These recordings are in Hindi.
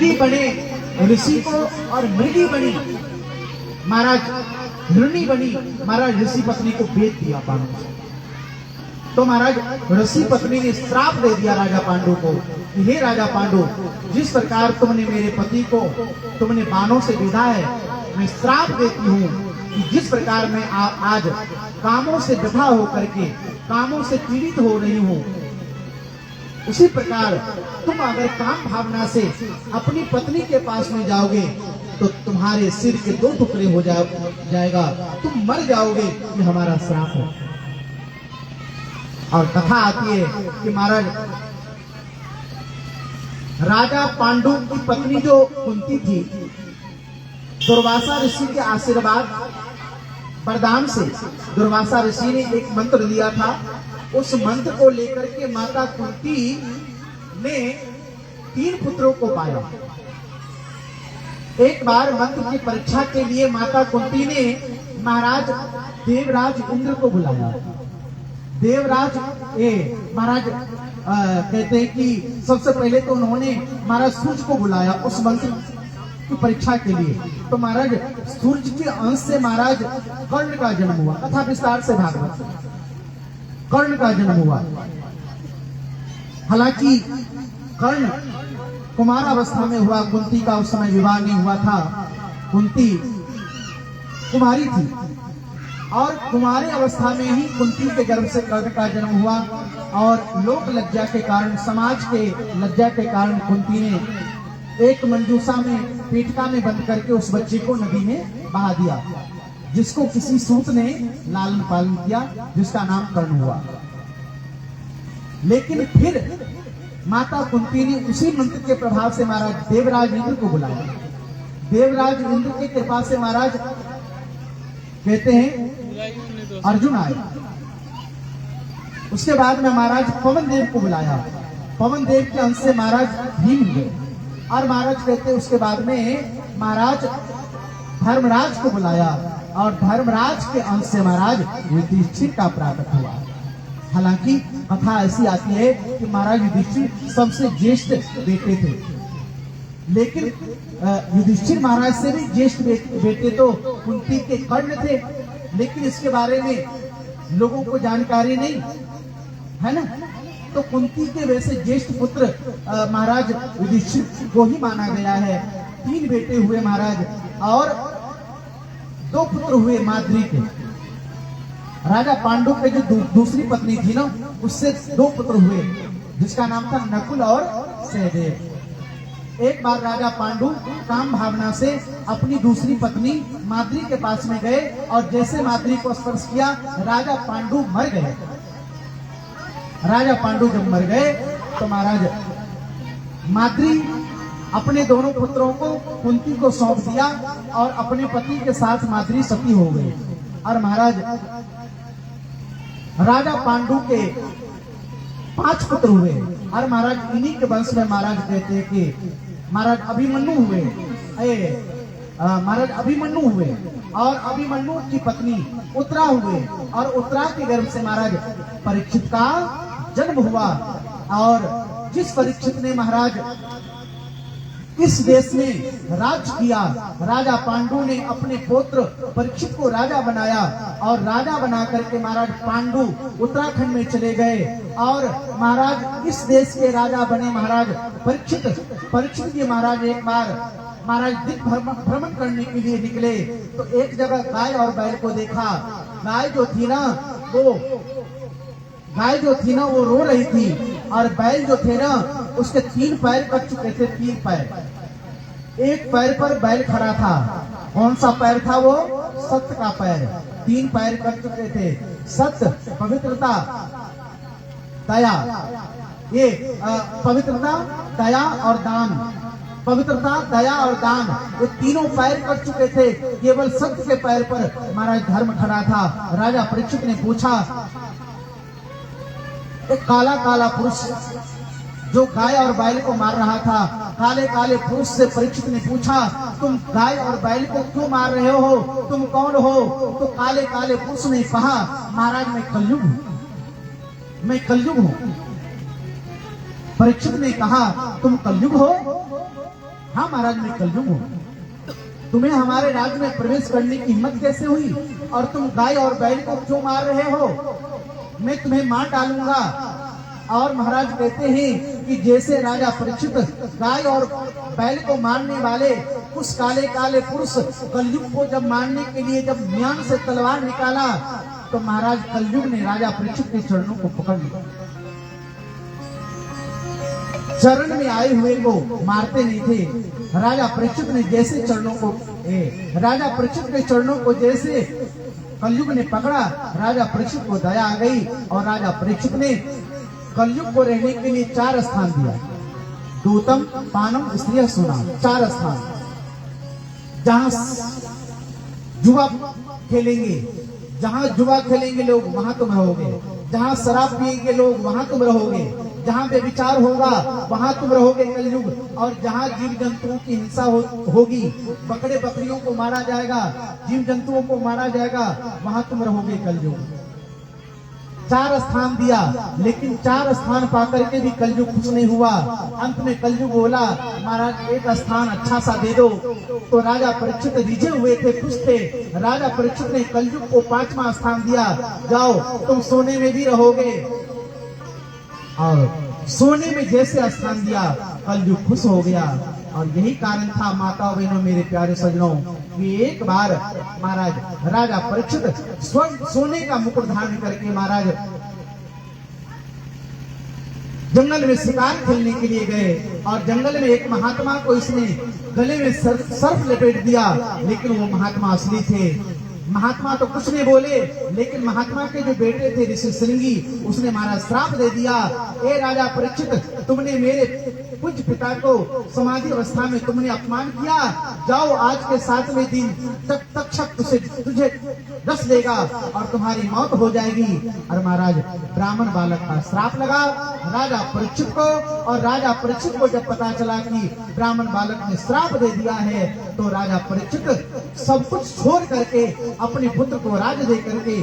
मृगी बने ऋषि को और मृगी बनी महाराज हिरणी बनी महाराज ऋषि पत्नी को बेच दिया पांडु से। तो महाराज ऋषि पत्नी ने श्राप दे दिया राजा पांडु को, हे राजा पांडु, जिस प्रकार तुमने मेरे पति को तुमने बाणों से विधा है, मैं श्राप देती हूँ कि जिस प्रकार मैं आज कामों से व्यथा होकर के कामों से पीड़ित हो रही हूँ, उसी प्रकार तुम अगर काम भावना से अपनी पत्नी के पास में जाओगे तो तुम्हारे सिर के 2 टुकड़े हो जाएगा, तुम मर जाओगे, ये हमारा श्राप है। और कथा आती है कि महाराज राजा पांडु की पत्नी जो कुंती थी, दुर्वासा ऋषि के आशीर्वाद वरदान से दुर्वासा ऋषि ने एक मंत्र दिया था। उस मंत्र को लेकर के माता कुंती ने 3 पुत्रों को पाया। एक बार मंत्र की परीक्षा के लिए माता कुंती ने महाराज देवराज इंद्र को बुलाया। देवराज महाराज कहते हैं कि सबसे पहले तो उन्होंने महाराज सूर्य को बुलाया उस मंत्र की परीक्षा के लिए। तो महाराज सूर्य के अंश से महाराज कर्ण का जन्म हुआ। कथा विस्तार से भागवत कर्ण का जन्म हुआ। हालांकि कर्ण कुमार अवस्था में हुआ, कुंती का उस समय विवाह नहीं हुआ था, कुंती कुमारी थी और कुमारी अवस्था में ही कुंती के गर्भ से कर्ण का जन्म हुआ। और लोक लज्जा के कारण, समाज के लज्जा के कारण कुंती ने एक मंजूसा में पेटिका में बंद करके उस बच्चे को नदी में बहा दिया, जिसको किसी सूत ने लालन पालन किया, जिसका नाम कर्ण हुआ। लेकिन फिर माता कुंती ने उसी मंत्र के प्रभाव से महाराज देवराज इंद्र को बुलाया। देवराज इंद्र की कृपा से महाराज कहते हैं अर्जुन आए। उसके बाद में महाराज पवन देव को बुलाया। पवन देव के अंश से महाराज भीम हुए। और महाराज कहते हैं उसके बाद में महाराज धर्मराज को बुलाया और धर्मराज के अंश से महाराज युधिष्ठिर का प्राकट हुआ। हालांकि कथा ऐसी आती है कि महाराज युधिष्ठिर सबसे ज्येष्ठ बेटे थे, लेकिन युधिष्ठिर महाराज से भी ज्येष्ठ बेटे तो कुंती के कर्ण थे, लेकिन इसके बारे में लोगों को जानकारी नहीं है ना। तो कुंती के वैसे ज्येष्ठ पुत्र महाराज युधिष्ठिर को ही माना गया है। 3 बेटे हुए महाराज और 2 पुत्र हुए माद्री के। राजा पांडु के जो दूसरी पत्नी थी ना, उससे 2 पुत्र हुए, जिसका नाम था नकुल और सहदेव। एक बार राजा पांडु काम भावना से अपनी दूसरी पत्नी माद्री के पास में गए और जैसे माद्री को स्पर्श किया, राजा पांडु मर गए। राजा पांडु जब मर गए तो महाराज माद्री अपने दोनों पुत्रों को कुंती को सौंप दिया और अपने पति के साथ माद्री सती हो गई। और महाराज राजा पांडु के 5 पुत्र हुए। और महाराज इन्हीं के वंश में महाराज कहते हैं कि महाराज अभिमन्यु हुए। महाराज अभिमन्यु हुए और अभिमन्यु की पत्नी उत्तरा हुए और उत्तरा के गर्भ से महाराज परीक्षित का जन्म हुआ। और जिस परीक्षित ने महाराज इस देश में राज किया, राजा पांडु ने अपने पुत्र परीक्षित को राजा बनाया और राजा बना करके महाराज पांडु उत्तराखंड में चले गए और महाराज इस देश के राजा बने महाराज परीक्षित जी। महाराज एक बार महाराज दिक भ्रमण करने के लिए निकले तो एक जगह गाय और बैल को देखा। गाय जो थी ना वो रो रही थी और बैल जो थे ना उसके 3 पैर कट चुके थे। 3 पैर, एक पैर पर बैल खड़ा था। कौन सा पैर था वो? सत्य का पैर। 3 पैर कट चुके थे। सत्य, पवित्रता, दया, ये पवित्रता, दया और दान। पवित्रता, दया और दान, ये तीनों पैर कट चुके थे। केवल सत्य के पैर पर महाराज धर्म खड़ा था। राजा परीक्षित ने पूछा, एक काला काला पुरुष जो गाय और बैल को मार रहा था, काले काले पुरुष से परीक्षित ने पूछा, तुम गाय और बैल को क्यों मार रहे हो? तुम कौन हो? तो काले काले पुरुष ने कहा, महाराज मैं कलयुग हूं, मैं कलयुग हूं। परीक्षित ने कहा, तुम कलयुग हो? हाँ महाराज मैं कलयुग हूँ। तुम्हें हमारे राज्य में प्रवेश करने की हिम्मत कैसे हुई? और तुम गाय और बैल को क्यों मार रहे हो? मैं तुम्हें मार डालूंगा। और महाराज कहते हैं कि जैसे राजा परीक्षित गाय और बैल को मारने वाले उस काले काले पुरुष कलयुग को जब मारने के लिए जब म्यान से तलवार निकाला, तो महाराज कलयुग ने राजा परीक्षित के चरणों को पकड़ लिया। चरण में आए हुए को मारते नहीं थे। राजा परीक्षित ने जैसे राजा परीक्षित के चरणों को जैसे कलयुग ने पकड़ा, राजा परीक्षित को दया आ गई और राजा परीक्षित ने कलयुग को रहने के लिए 4 स्थान दिया। दूतम, पानम, स्त्रिय, सुना, 4 स्थान। जहां जुआ खेलेंगे लोग वहां तुम रहोगे, जहां शराब पिएंगे लोग वहां तुम रहोगे, जहां बेविचार होगा वहां तुम रहोगे कलयुग। और जहां जीव जंतुओं की हिंसा होगी, बकरे बकरियों को मारा जाएगा, जीव जंतुओं को मारा जाएगा, वहां तुम रहोगे कलयुग। 4 स्थान दिया, लेकिन 4 स्थान पाकर के भी कलयुग खुश नहीं हुआ। अंत में कलयुग बोला महाराज 1 स्थान अच्छा सा दे दो। तो राजा परीक्षित रिझे हुए थे, खुश थे। राजा परीक्षित ने कलयुग को 5वां स्थान दिया, जाओ तुम सोने में भी रहोगे। और सोने में जैसे स्थान दिया, कलयुग खुश हो गया। और यही कारण था माता बहनों मेरे प्यारे सजनों कि एक बार महाराज राजा परीक्षित सोने का मुकुट धारण करके महाराज जंगल में शिकार खेलने के लिए गए। और जंगल में एक महात्मा को इसने गले में सर्प लपेट दिया, लेकिन वो महात्मा असली थे। महात्मा तो कुछ नहीं बोले, लेकिन महात्मा के जो बेटे थे ऋषि श्रृंगी, उसने महाराज श्राप दे दिया, ए राजा परीक्षित, तुमने मेरे पूज्य पिता को समाधि अवस्था में तुमने अपमान किया। जाओ आज के 7वें दिन तक्षक तुझे रस देगा और तुम्हारी मौत हो जाएगी। और महाराज ब्राह्मण बालक का श्राप लगा राजा परीक्षित को। और राजा परीक्षित को जब पता चला कि ब्राह्मण बालक ने श्राप दे दिया है, तो राजा परीक्षित सब कुछ छोड़ करके अपने पुत्र को राज्य दे करके,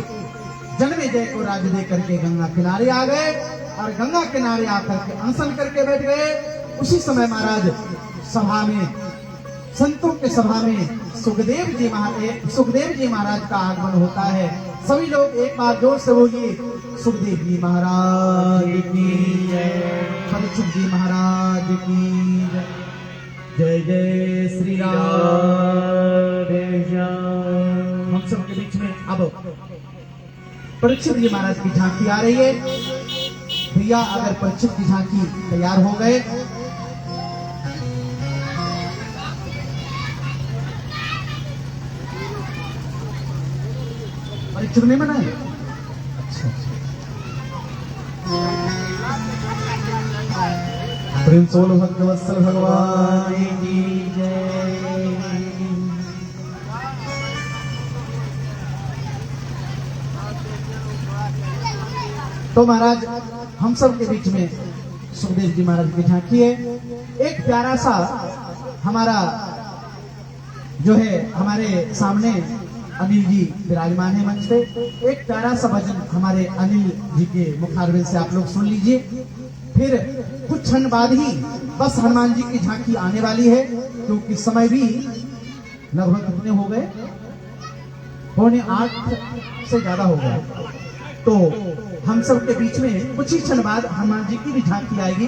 जन्मेजय को राज्य दे करके गंगा किनारे आ गए। और गंगा किनारे आकर के अनशन करके बैठ गए। उसी समय महाराज सभा में, संतों के सभा में सुखदेव जी महाराज का आगमन होता है। सभी लोग एक बार जोर से बोलिए, सुखदेव जी महाराज की जय, परीक्षित जी महाराज की जय, जय श्री राम। हम सबके बीच में अब परीक्षित जी महाराज की झांकी आ रही है। भैया अगर परीक्षित की झांकी तैयार हो गए, परीक्षित नहीं बनाए? अच्छा, प्रेम सोलो भक्तवत्सल भगवान की जय। तो महाराज हम सब के बीच में सुखदेव जी महाराज की झांकी है। एक प्यारा सा हमारा जो है हमारे सामने अनिल जी विराजमान है मंच पे। एक प्यारा सा भजन हमारे अनिल जी के मुखारबिंद से आप लोग सुन लीजिए। फिर कुछ क्षण बाद ही बस हनुमान जी की झांकी आने वाली है, क्योंकि समय भी लगभग कितने हो गए, 7:45 से ज्यादा हो गया। तो हम सब के बीच में कुछ ही क्षण बाद हनुमान जी की भी झांकी आएगी।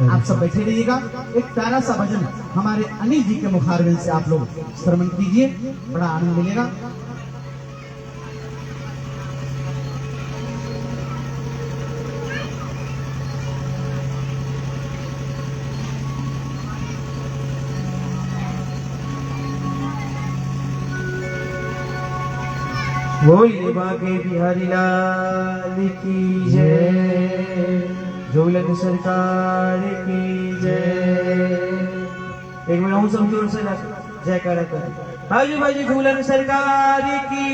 आप सब बैठे रहिएगा। एक प्यारा सा भजन हमारे अनिल जी के मुखारबिंद से आप लोग श्रवण कीजिए, बड़ा आनंद मिलेगा। बोलिए बाके बिहारी लाल की जय, जोलन सरकार की जय। एक मिनट हम सब जोर से जयकारा करें। बाजू बाजू झूलन सरकार की।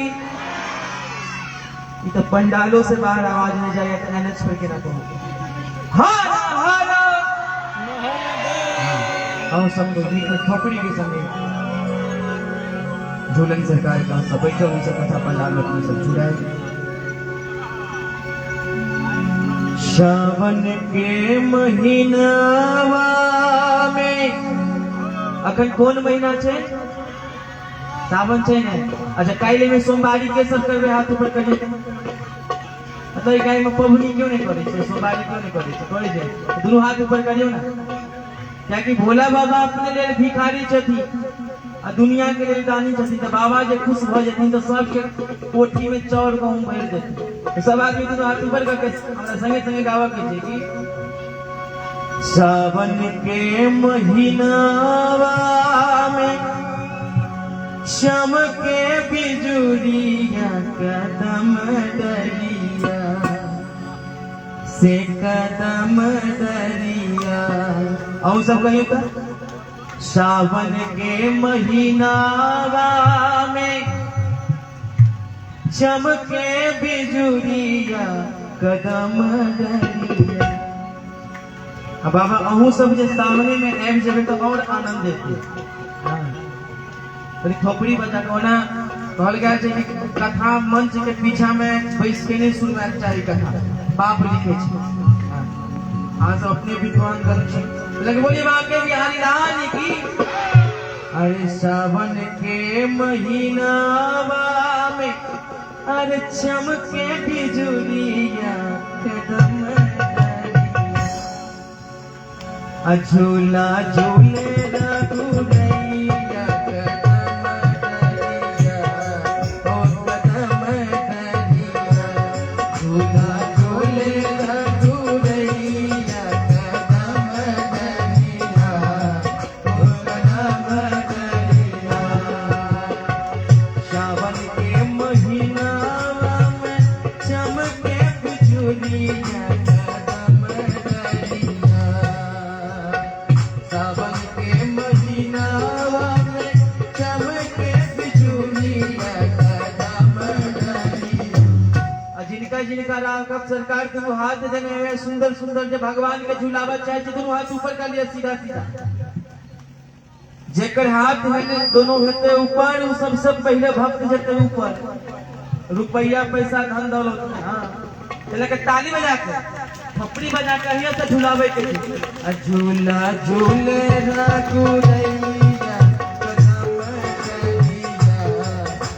ये तो पंडालों से बाहर आवाज नहीं जाएगा तो एनएच पर के ना कहूँ हारा हारा। हम सब तो बीच में खोपड़ी के संगे झूलन सरकार का सब बैठे हुए सब कथा पंडाल में अपने सब जुड़ाए। श्रावण के महीनावा में अखन कौन महीना छे? सावन छे ने। अच्छा काल्हि में सोमवारी के सब करबे हाथ ऊपर करिए। तो गाय में पबनी क्यों नहीं करे छे? सोमवारी क्यों नहीं करे छे? करे छे दोनों हाथ ऊपर करियो ना। क्या कि भोला बाबा अपने लिए भिखारी छथि आ दुनिया के लिए दानी छथि। तो बाबा जे खुश भ जथिन तो सबके कोठी में चाउर गहूम भर देथिन। तो सब आदमी दोनों हाथ ऊपर करके हमरा संगे संगे गावा के छे कि सावन के महीनावा में चमके बिजुरिया कदम डरिया से कदम डरिया। और सब कहियो तो सावन के महीनावा में चमके बिजुरिया कदम डरिया। अब बाबा अहू सब जे सामने में आबि जेबे तो और आनंद देते। तनी थोपड़ी बजा कोना कहल गया छै कि कथा मंच के पीछा में बैस के नहीं सुनबाक चाही कथा। बाप लिखे छै। हां सब अपने विद्वान कर छी। लगे बोलिए बाप के बिहारी लाल की। अरे सावन के महीनावा में अरे चमके बिजुरिया कदम झूला झूले रघुरैया कदम डरिया ओ कदम डरिया। झूला झूले रघुरैया कदम डरिया ओ कदम डरिया। सावन के महीना में चमके बिजुरिया कदम डरिया। सावन के महीना में चमके बिजुरिया कदम डरिया। जिनका जिनका राघव सरकार दोनों हाथ देने हुए सुंदर सुंदर जो भगवान के झुलावा चाहे दोनों हाथ ऊपर कर लिया सीधा सीधा। जेकर हाथ है दोनों हेते ऊपर वो सबसे पहले भक्त जेते ऊपर। रुपया पैसा धन दौलत हाँ लेके ताली बजा के थपड़ी बजा के हिया से झुलावे के झूला झूले रघुरैया कदम डरिया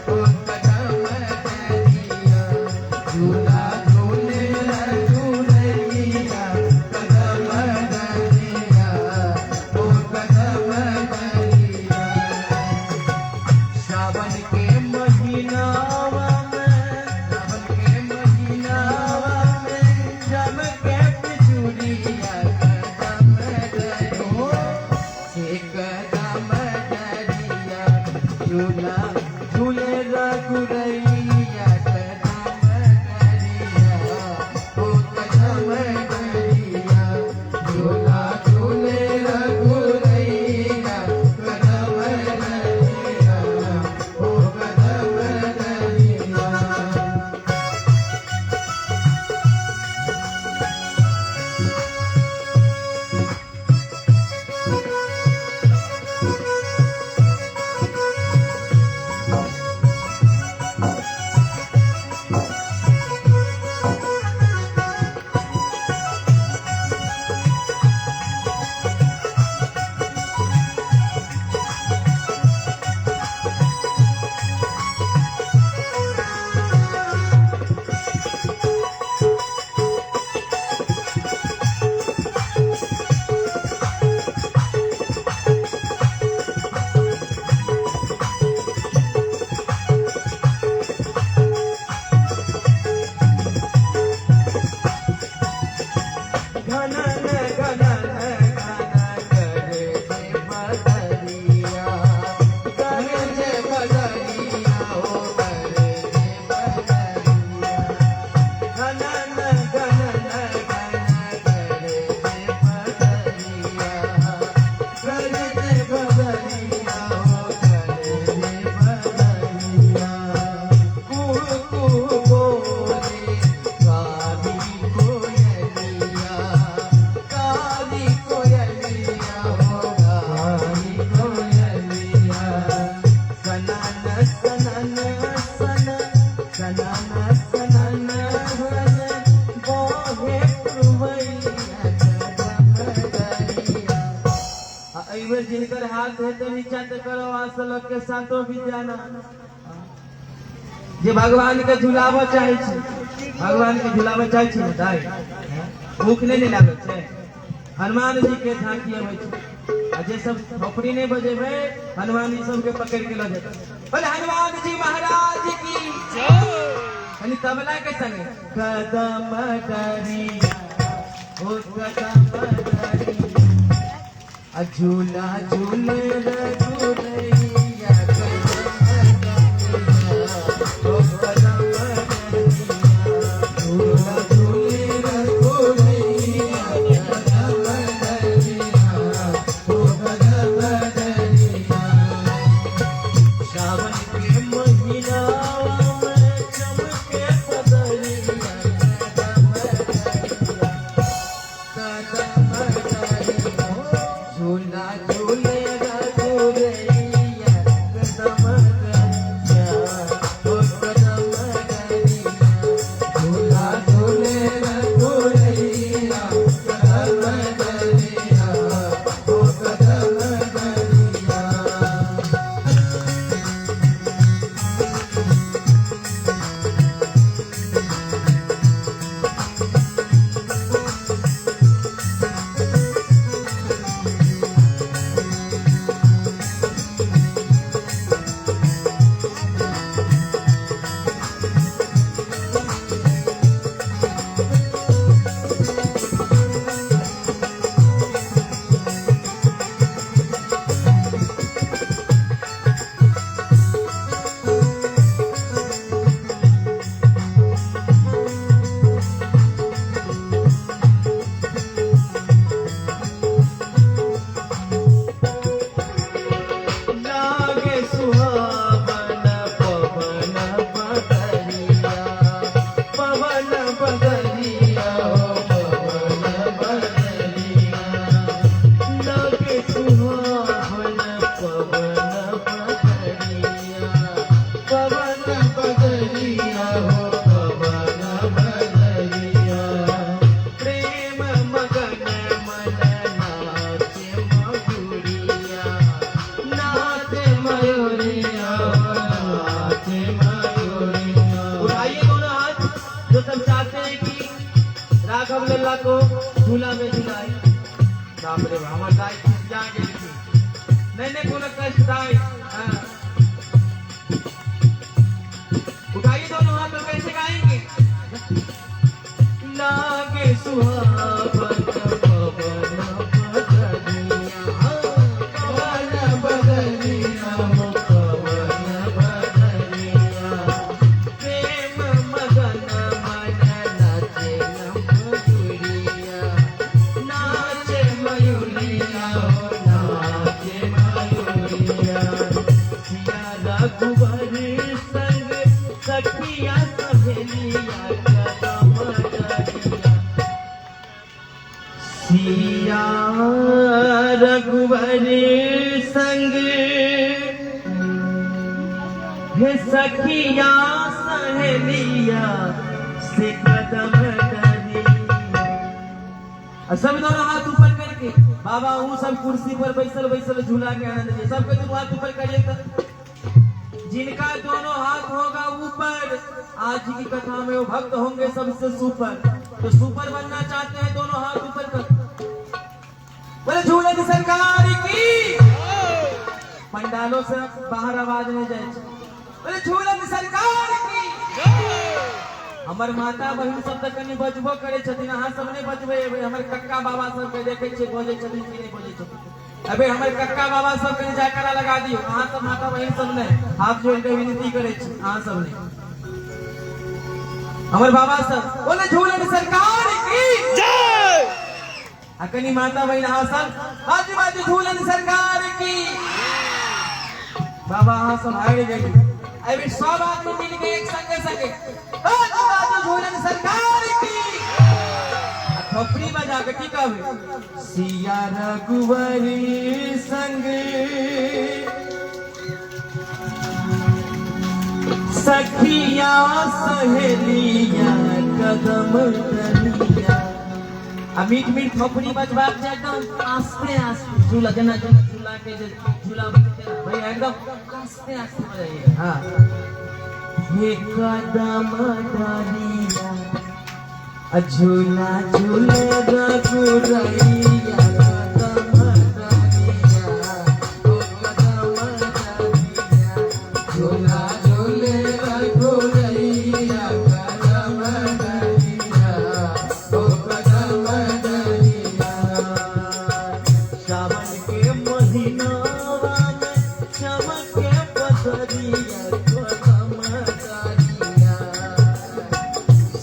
ओ कदम डरिया। झूला झूले रघुरैया कदम डरिया ओ कदम डरिया। सावन के महीना चमके बिजुरिया कदम डरिया से कदम डरिया। झूला झूले रघुरैया कदम डरिया ओ कदम डरिया। झूला झूले रघुरैया कदम डरिया ओ कदम डरिया। तो इच्छा तो करो आसल के साथों विद्याना जे भगवान के झुलावा चाहे छी भगवान के झुलावा चाहे छी बताई भूख नहीं लागे छे हनुमान जी के झांकी आवे छे आ जे सब खोपड़ी नहीं बजेबे हनुमान जी सब के पकड़ के ल जाते बोले हनुमान जी महाराज की जय यानी तबला के संग कदम करिया ओ कदम करिया झूला झूले रघुरैया राघव लल्ला को झूला में झुलाए बाप रे हमार दाई जागे नहीं कोनो कष्ट दाई उठाइए दोनों हाथ और कैसे गाएंगे लागे सुहावन सिया रघुवर संग हे सखिया सहेलिया से कदम करी सब दोनों हाथ ऊपर करके बाबा वो सब कुर्सी पर बैसल बैसल झूला के आनंद लीजिए सबके तुम हाथ ऊपर करिए तो जिनका दोनों हाथ होगा ऊपर आज की कथा में वो भक्त होंगे सबसे सुपर तो सुपर बनना चाहते हैं दोनों हाथ ऊपर कर बोले झूलन सरकार की पंडालों से बाहर आवाज नहीं जाए बोले झूलन सरकार की हमार माता बहन सब तक नहीं बजबो करे छथिन अहाँ सब नहीं बजबे हमर कक्का बाबा सब के देखे छे बोले छथिन कि नहीं बोले छथिन अबे हमर कक्का बाबा सब के जयकारा लगा दियो अहाँ सब माता बहन सब ने हाथ जोड़ के विनती करे छी अहाँ सब ने हमर बाबा सब बोले झूलन सरकार की जय अकनी माता बहन अहाँ सब बाजू बाजू झूलन सरकार की बाबा अहाँ सब हारे गए अबे सब आदमी मिल के एक संगे संगे बाजू बाजू झूलन सरकार की खोपड़ी बजा के की कहबे सिया रघुवर संग सखिया सहेलिया कदम करिया मीठ मीठ खोपड़ी बजबाक छै एकदम आस्ते आस्ते झूला जना जना झूला के जो झूला बजते हैं भाई एकदम आस्ते आस्ते बजाइए। हाँ ये कदम डालिया झूला झूलेगा गुरैया कदम डालिया ओ कदम डालिया झूला झूलेगा गुरैया कदम डालिया ओ कदम डालिया। सावन के महीनावा में चमके बदरिया कदम डालिया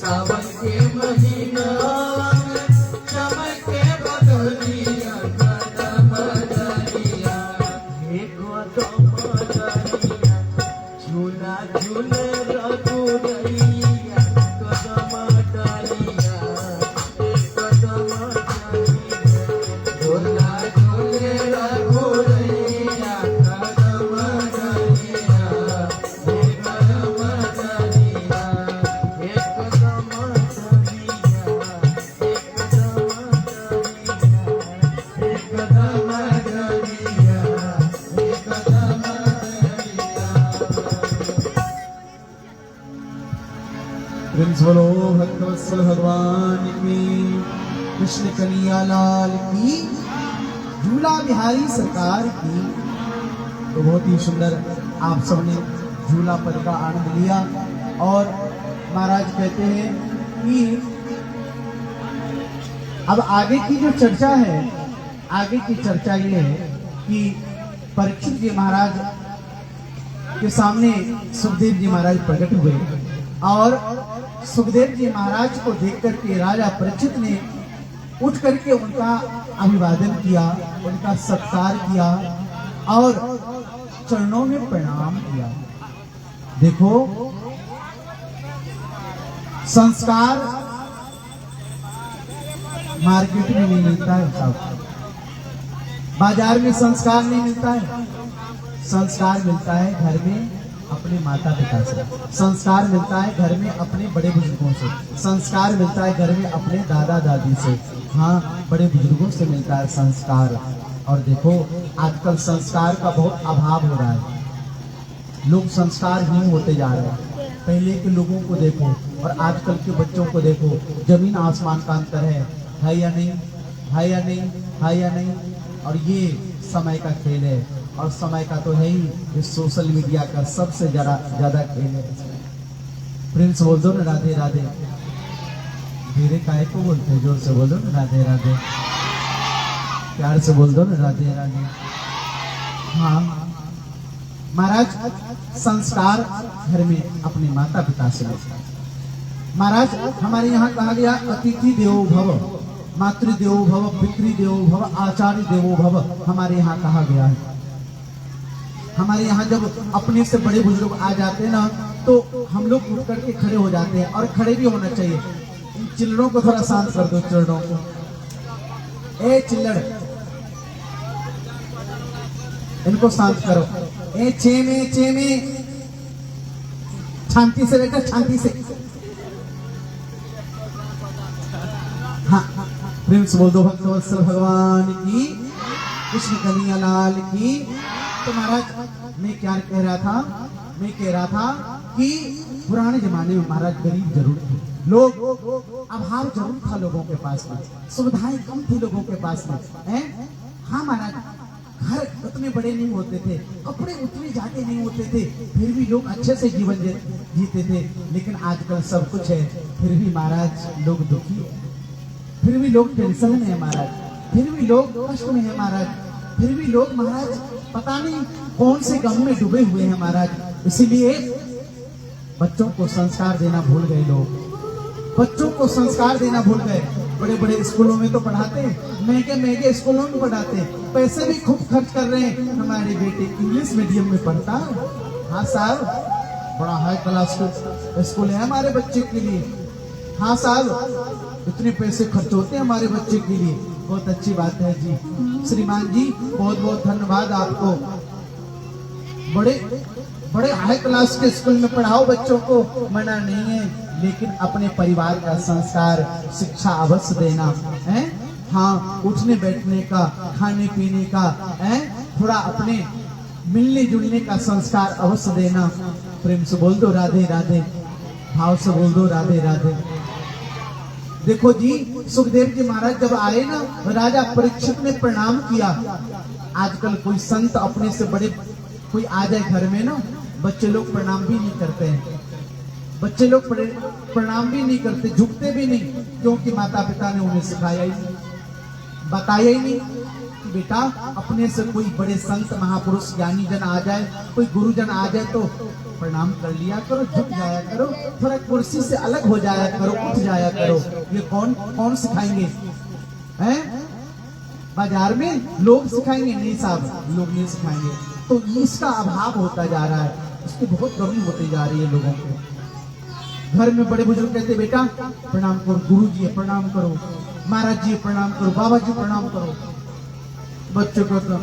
सावन के महीनावा में चमके बदरिया कदम डालिया हे कदम डालिया झूला झूले रघुरैया कदम डालिया कदम डालिया झूला झूले रघुरैया कदम डालिया हे कदम डालिया हे कदम डालिया हे कदम डालिया हे कदम डालिया। प्रिंस बोलो भक्तवत्सल भगवान की, कृष्ण कन्हैया लाल की, झूला बिहारी सरकार की। तो बहुत ही सुंदर आप सबने झूला पद का आनंद लिया। और महाराज कहते हैं कि अब आगे की जो चर्चा है, आगे की चर्चा ये है कि परीक्षित जी महाराज के सामने सुखदेव जी महाराज प्रकट हुए और सुखदेव जी महाराज को देख करके राजा परीक्षित ने उठ करके उनका अभिवादन किया, उनका सत्कार किया और चरणों में प्रणाम किया। देखो संस्कार मार्केट में नहीं मिलता है साहब, बाजार में संस्कार नहीं मिलता है। संस्कार मिलता है घर में अपने माता पिता से, संस्कार मिलता है घर में अपने बड़े बुजुर्गों से, संस्कार मिलता है घर में अपने दादा दादी से, हाँ बड़े बुजुर्गों से मिलता है संस्कार। और देखो आजकल संस्कार का बहुत अभाव हो रहा है, लोग संस्कारहीन होते जा रहे हैं। पहले के लोगों को देखो और आजकल के बच्चों को देखो, जमीन आसमान का अंतर है या नहीं, है या नहीं, है या नहीं। और ये समय का खेल है और समय का तो है ही ये सोशल मीडिया का सबसे ज्यादा खेल है। प्रिंस बोल दो ना राधे राधे, धीरे काहे को बोलते हैं, जोर से बोल दो ना राधे राधे, प्यार से बोल दो ना राधे राधे। हाँ महाराज संस्कार घर में अपने माता पिता से मिलता है। महाराज हमारे यहाँ कहा गया अतिथि देवो भव, मातृ देवो भव, पितृ देवो भव, आचार्य देवो भव। हमारे यहाँ कहा गया है। हमारे यहाँ जब अपने से बड़े बुजुर्ग आ जाते हैं ना तो हम लोग उठ करके खड़े हो जाते हैं और खड़े भी होना चाहिए। इन चिल्लड़ों को थोड़ा शांत कर दो, चिल्लड़ों को, ए चिल्लड़ इनको शांत करो। ए चे में शांति से बेटा, शांति से। हाँ प्रिंस बोल दो भक्तवत्सल भगवान की, कृष्ण कन्हैया लाल की। तो महाराज मैं क्या कह रहा था, मैं कह रहा था कि पुराने जमाने में महाराज गरीब जरूर थे, लोग अभाव जरूर था लोगों के पास में, सुविधाएं कम थी लोगों के पास में, हैं? हाँ महाराज घर उतने बड़े नहीं होते थे, कपड़े उतने ज्यादा नहीं होते थे, फिर भी लोग अच्छे से जीवन जीते थे। लेकिन आजकल सब कुछ है, फिर भी महाराज लोग दुखी है, फिर भी लोग टेंशन में है महाराज, फिर भी लोग कष्ट में है महाराज, फिर भी लोग महाराज पता नहीं कौन से गम में डूबे हुए हैं महाराज। इसीलिए बच्चों को संस्कार देना भूल गए लोग, बच्चों को संस्कार देना भूल गए। बड़े बड़े स्कूलों में तो पढ़ाते, महंगे स्कूलों में पढ़ाते, पैसे भी खूब खर्च कर रहे हैं। हमारे बेटे इंग्लिश मीडियम में पढ़ता है, हाँ साहब बड़ा हाई क्लास स्कूल है हमारे बच्चे के लिए, हाँ साहब इतने पैसे खर्च होते हैं हमारे बच्चे के लिए, बहुत अच्छी बात है जी। श्रीमान जी बहुत बहुत धन्यवाद आपको, बड़े हाई क्लास के स्कूल में पढ़ाओ बच्चों को, मना नहीं है, लेकिन अपने परिवार का संस्कार शिक्षा अवश्य देना है। हाँ उठने बैठने का, खाने पीने का है, थोड़ा अपने मिलने जुलने का संस्कार अवश्य देना। प्रेम से बोल दो राधे राधे, भाव से बोल दो राधे राधे। देखो जी, सुखदेव जी महाराज जब आए ना, राजा परीक्षित ने प्रणाम किया। आजकल कोई संत अपने से बड़े कोई आ जाए घर में ना, बच्चे लोग प्रणाम भी नहीं करते हैं। बच्चे लोग प्रणाम भी नहीं करते, झुकते भी नहीं, क्योंकि माता पिता ने उन्हें सिखाया ही नहीं, बताया ही नहीं कि बेटा अपने से कोई बड़े संत महापुरुष ज्ञानी जन आ जाए, कोई गुरुजन आ जाए तो प्रणाम कर लिया करो, झुक जाया करो, थोड़ा कुर्सी से अलग हो जाया करो, उठ जाया करो। ये कौन सिखाएंगे हैं? बाजार में लोग सिखाएंगे? नहीं साहब, लोग नहीं सिखाएंगे। तो इसका अभाव होता जा रहा है, इसकी बहुत कमी होती जा रही है लोगों को। घर में बड़े बुजुर्ग कहते बेटा प्रणाम करो, गुरु जी प्रणाम करो, महाराज जी प्रणाम करो, बाबा जी प्रणाम करो। बच्चों को तो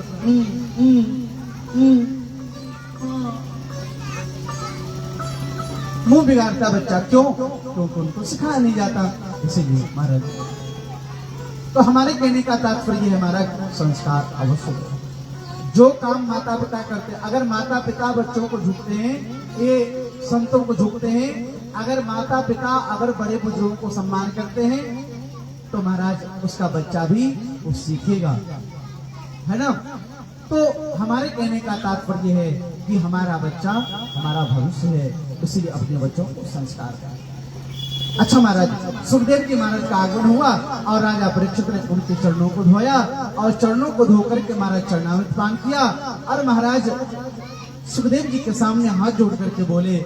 मुंह बिगाड़ता बच्चा, क्यों? क्योंकि उनको सिखाया नहीं जाता, इसीलिए महाराज। तो हमारे कहने का तात्पर्य है महाराज, संस्कार अवश्य है। जो काम माता पिता करते हैं, अगर माता पिता बच्चों को झुकते हैं, ये संतों को झुकते हैं, अगर माता पिता अगर बड़े बुजुर्गों को सम्मान करते हैं, तो महाराज उसका बच्चा भी वो सीखेगा, है ना। तो हमारे कहने का तात्पर्य है कि हमारा बच्चा हमारा भविष्य है, इसीलिए अपने बच्चों को संस्कार करें। अच्छा महाराज, सुखदेव जी महाराज का आगमन हुआ और राजा परीक्षित ने उनके चरणों को धोया, और चरणों को धोकर के महाराज चरणामृत पान किया। और महाराज सुखदेव जी के सामने हाथ जोड़ करके बोले,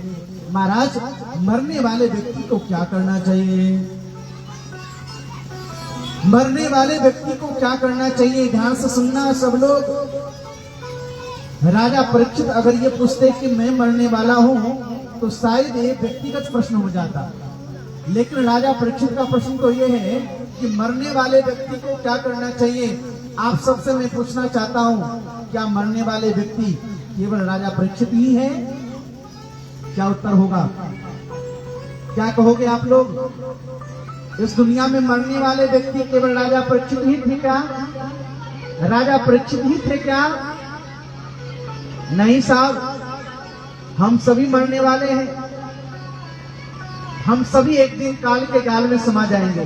महाराज मरने वाले व्यक्ति को क्या करना चाहिए? मरने वाले व्यक्ति को क्या करना चाहिए? ध्यान से सुनना सब लोग। राजा परीक्षित अगर ये पूछते कि मैं मरने वाला हूं तो शायद ये व्यक्तिगत प्रश्न हो जाता, लेकिन राजा परीक्षित का प्रश्न तो ये है कि मरने वाले व्यक्ति को क्या करना चाहिए। आप सबसे मैं पूछना चाहता हूं, क्या मरने वाले व्यक्ति केवल राजा परीक्षित ही है? क्या उत्तर होगा? क्या कहोगे आप लोग? इस दुनिया में मरने वाले व्यक्ति केवल राजा परीक्षित ही थे क्या? राजा परीक्षित ही थे क्या? नहीं साहब, हम सभी मरने वाले हैं। हम सभी एक दिन काल के गाल में समा जाएंगे,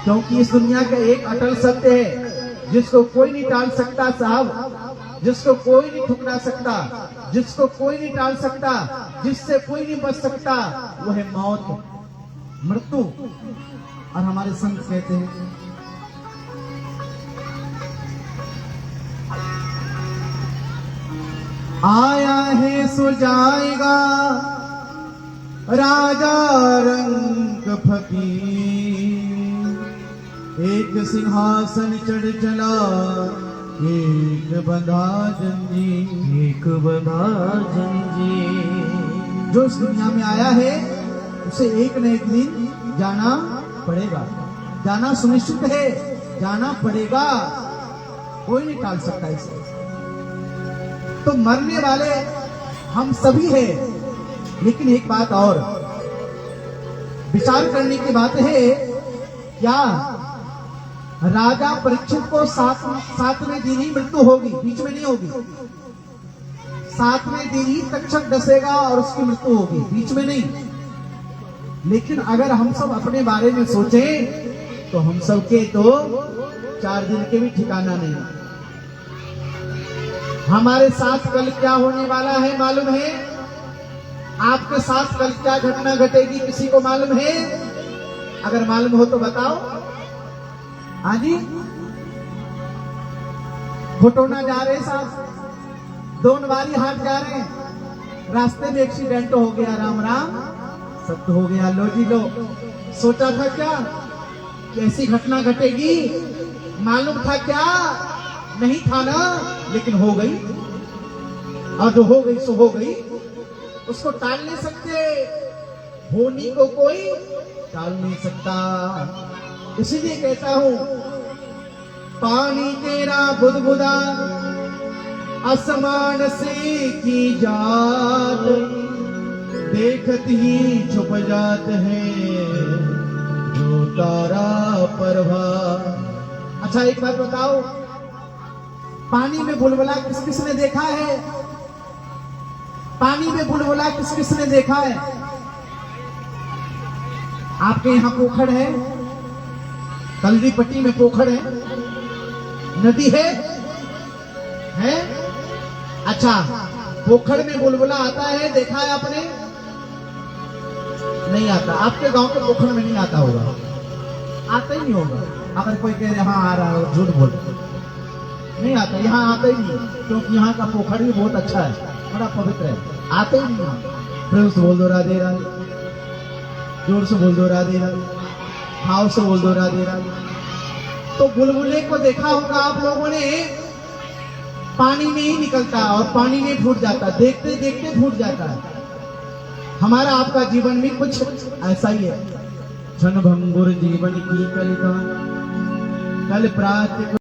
क्योंकि इस दुनिया का एक अटल सत्य है जिसको कोई नहीं टाल सकता साहब, जिसको कोई नहीं ठुकरा सकता, जिसको कोई नहीं टाल सकता, जिससे कोई नहीं बच सकता, वो है मौत, मृत्यु। और हमारे संत कहते हैं आया है सो जाएगा राजा रंग फकीर, एक सिंहासन चढ़ चला एक बंधा जंजीर, एक बंधा जंजीर। जो इस दुनिया में आया है उसे एक न एक दिन जाना पड़ेगा, जाना सुनिश्चित है, जाना पड़ेगा, कोई नहीं टाल सकता इसे। तो मरने वाले हम सभी हैं, लेकिन एक बात और विचार करने की बात है, क्या राजा परीक्षित को सातवें दिन ही मृत्यु होगी? बीच में नहीं होगी। सातवें दिन ही तक्षक डसेगा और उसकी मृत्यु होगी, बीच में नहीं। लेकिन अगर हम सब अपने बारे में सोचें तो हम सब के तो 4 दिन के भी ठिकाना नहीं। हमारे साथ कल क्या होने वाला है मालूम है? आपके साथ कल क्या घटना घटेगी किसी को मालूम है? अगर मालूम हो तो बताओ। हाँ जी, भुटोना जा रहे साहब, दोनवारी हाट जा रहे हैं, रास्ते में एक्सीडेंट हो गया, राम राम सब तो हो गया। लो जी लो, सोचा था क्या कैसी घटना घटेगी? मालूम था क्या? नहीं था ना, लेकिन हो गई। और जो हो गई सो हो गई, उसको टाल नहीं सकते, होनी को कोई टाल नहीं सकता। इसीलिए कहता हूं, पानी तेरा बुदबुदा आसमान से की जात, देखत ही छुप जात है जो तारा प्रभा। अच्छा एक बात बताओ, पानी में बुलबुला किस किसने देखा है? पानी में बुलबुला किस किसने देखा है? आपके यहाँ पोखर है, कल्दी पट्टी में पोखर है, नदी है? अच्छा, पोखर में बुलबुला आता है, देखा है आपने? नहीं आता। आपके गांव के पोखर में नहीं आता होगा, आता ही नहीं होगा। अगर कोई कह रहे हाँ आ रहा है, झूठ बोल, नहीं आता। यहाँ आता ही नहीं, क्योंकि यहाँ का पोखर भी बहुत अच्छा है, बड़ा पवित्र है, आते ही नहीं। प्रेम से बोल दो राधे राधे, जोर से बोल दो राधे राधे, भाव से बोल दो राधे राधे। तो बुलबुले को देखा होगा आप लोगों ने, पानी में ही निकलता और पानी में फूट जाता, देखते देखते फूट जाता है। हमारा आपका जीवन भी कुछ ऐसा ही है। क्षण भंगुर जीवन की कलिका, कल प्रात